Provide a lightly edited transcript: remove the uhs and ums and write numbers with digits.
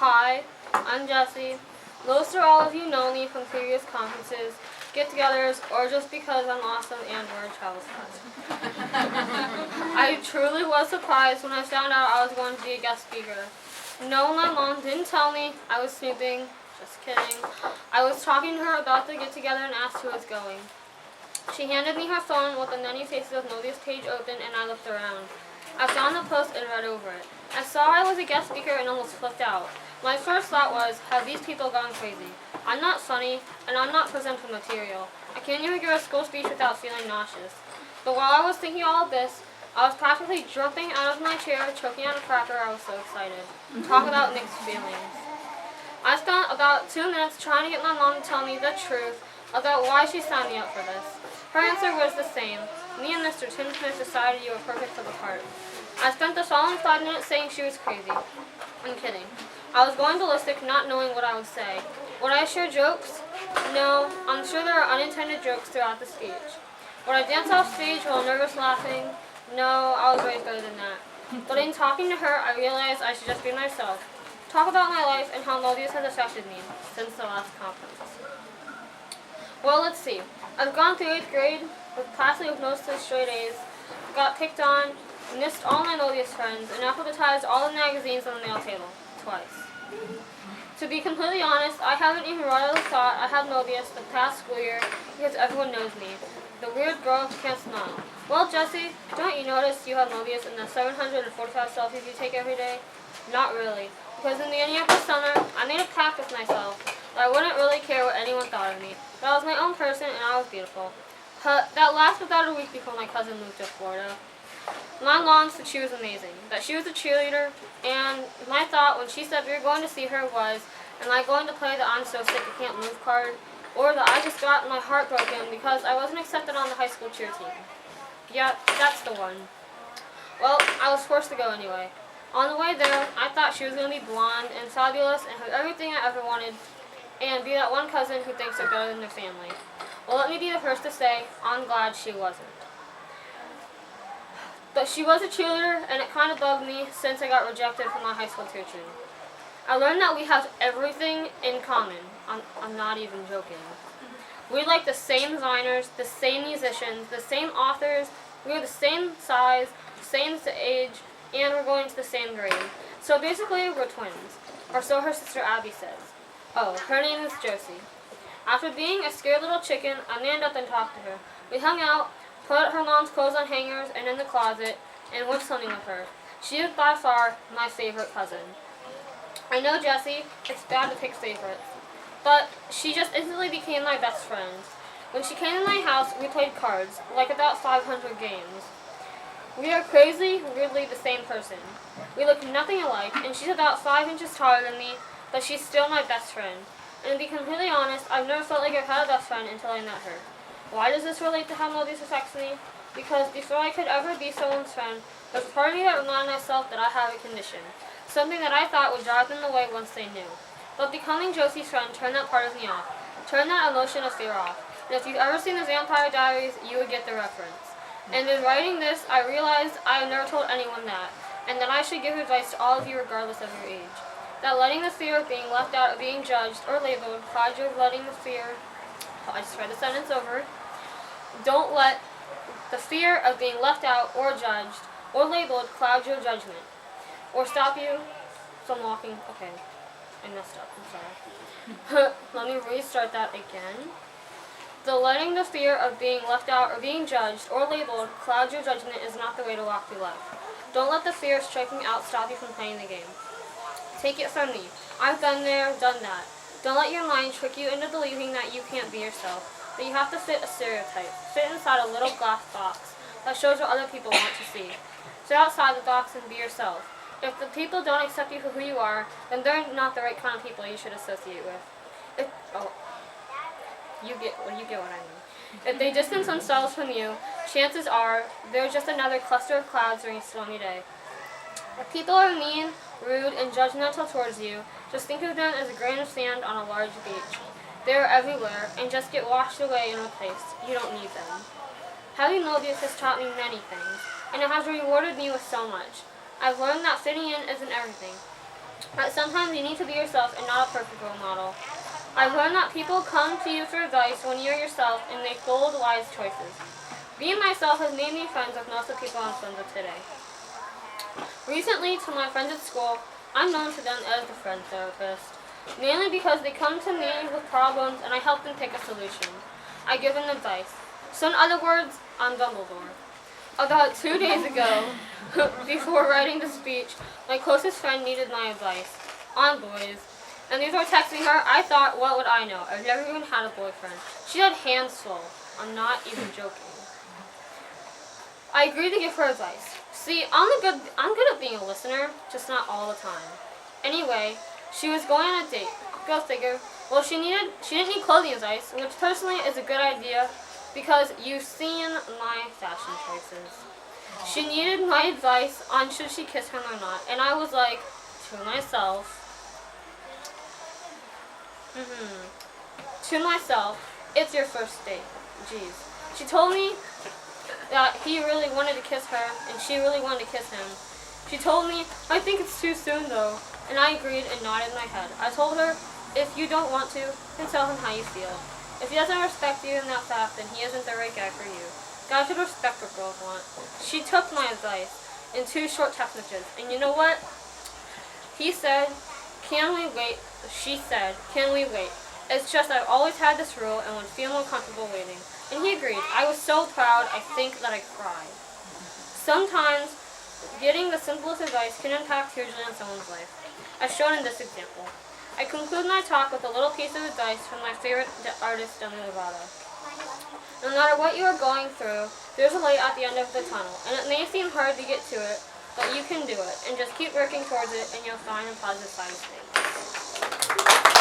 Hi, I'm Jessie. Most or all of you know me from previous conferences, get-togethers, or just because I'm awesome and we're a travel slut. I truly was surprised when I found out I was going to be a guest speaker. No, my mom didn't tell me I was snooping. Just kidding. I was talking to her about the get-together and asked who was going. She handed me her phone with the many faces of Moebius page open, and I looked around. I found the post and read over it. I saw I was a guest speaker and almost flipped out. My first thought was, have these people gone crazy? I'm not funny, and I'm not presentable material. I can't even give a school speech without feeling nauseous. But while I was thinking all of this, I was practically jumping out of my chair, choking on a cracker. I was so excited. Talk about mixed feelings. I spent about 2 minutes trying to get my mom to tell me the truth about why she signed me up for this. Her answer was the same. Me and Mr. Tim Smith decided you were perfect for the part. I spent the following 5 minutes saying she was crazy. I'm kidding. I was going ballistic, not knowing what I would say. Would I share jokes? No, I'm sure there are unintended jokes throughout the speech. Would I dance off stage while nervous laughing? No, I was way better than that. But in talking to her, I realized I should just be myself. Talk about my life and how Moebius has affected me since the last conference. Well, let's see. I've gone through 8th grade, with passing with mostly straight A's, got picked on, missed all my Moebius friends, and alphabetized all the magazines on the mail table. Twice. To be completely honest, I haven't even really thought I had Moebius the past school year because everyone knows me. The weird girl who can't smile. Well, Jessie, don't you notice you have Moebius in the 745 selfies you take every day? Not really. Because in the beginning of the summer, I made a pact with myself that I wouldn't really care what anyone thought of me. That I was my own person and I was beautiful. That lasted about a week before my cousin moved to Florida. My mom said she was amazing, that she was a cheerleader, and my thought when she said we were going to see her was, am I going to play the I'm so sick I can't move card, or that I just got my heart broken because I wasn't accepted on the high school cheer team. Yeah, that's the one. Well, I was forced to go anyway. On the way there, I thought she was going to be blonde and fabulous and have everything I ever wanted, and be that one cousin who thinks they're better than their family. Well, let me be the first to say, I'm glad she wasn't. But she was a cheerleader, and it kind of bugged me since I got rejected from my high school cheer team. I learned that we have everything in common. I'm not even joking. We like the same designers, the same musicians, the same authors. We're the same size, same age, and we're going to the same grade. So basically, we're twins. Or so her sister Abby says. Oh, her name is Josie. After being a scared little chicken, I manned up and talked to her. We hung out, put her mom's clothes on hangers and in the closet, and went swimming with her. She is by far my favorite cousin. I know, Jessie, it's bad to pick favorites, but she just instantly became my best friend. When she came to my house, we played cards, like about 500 games. We are crazy, weirdly the same person. We look nothing alike, and she's about 5 inches taller than me, but she's still my best friend. And to be completely honest, I've never felt like I've had a best friend until I met her. Why does this relate to how Moebius affects me? Because before I could ever be someone's friend, there's a part of me that reminded myself that I have a condition. Something that I thought would drive them away once they knew. But becoming Josie's friend turned that part of me off. Turned that emotion of fear off. And if you've ever seen the Vampire Diaries, you would get the reference. And in writing this, I realized I have never told anyone that, and that I should give advice to all of you regardless of your age. That letting the fear of being left out, of being judged, or labeled, cloud your letting the fear... I just read the sentence over. Don't let the fear of being left out, or judged, or labeled cloud your judgment, or stop you from walking... Okay, I messed up, I'm sorry. Let me restart that again. The letting the fear of being left out or being judged or labeled cloud your judgment is not the way to walk through life. Don't let the fear of striking out stop you from playing the game. Take it from me. I've been there, done that. Don't let your mind trick you into believing that you can't be yourself, that you have to fit a stereotype, fit inside a little glass box that shows what other people want to see. Sit outside the box and be yourself. If the people don't accept you for who you are, then they're not the right kind of people you should associate with. You get what I mean. If they distance themselves from you, chances are they're just another cluster of clouds during a stormy day. If people are mean, rude, and judgmental towards you, just think of them as a grain of sand on a large beach. They are everywhere and just get washed away and replaced. You don't need them. Having Moebius has taught me many things, and it has rewarded me with so much. I've learned that fitting in isn't everything. that sometimes you need to be yourself and not a perfect role model. I've learned that people come to you for advice when you're yourself and make bold, wise choices. Being myself has made me friends with most of the people I'm friends with today. Recently, to my friends at school, I'm known to them as the friend therapist, mainly because they come to me with problems and I help them pick a solution. I give them advice. So in other words, I'm Dumbledore. About 2 days ago, before writing the speech, my closest friend needed my advice on boys. And before texting her, I thought, what would I know? I've never even had a boyfriend. She had hands full. I'm not even joking. I agreed to give her advice. See, I'm good at being a listener, just not all the time. Anyway, she was going on a date. Go figure. Well, she didn't need clothing advice, which personally is a good idea because you've seen my fashion choices. She needed my advice on should she kiss him or not, and I was like, to myself, it's your first date. Jeez. She told me that he really wanted to kiss her, and she really wanted to kiss him. She told me, I think it's too soon though, and I agreed and nodded my head. I told her, if you don't want to, then tell him how you feel. If he doesn't respect you in that fact, then he isn't the right guy for you. Guys should respect what girls want. She took my advice in 2 short text messages, and you know what? He said, can we wait? She said, can we wait? It's just I've always had this rule and would feel more comfortable waiting. And he agreed. I was so proud, I think that I cried. Sometimes, getting the simplest advice can impact hugely on someone's life, as shown in this example. I conclude my talk with a little piece of advice from my favorite artist, Demi Lovato. No matter what you are going through, there's a light at the end of the tunnel, and it may seem hard to get to it, but you can do it, and just keep working towards it, and you'll find a positive side of things.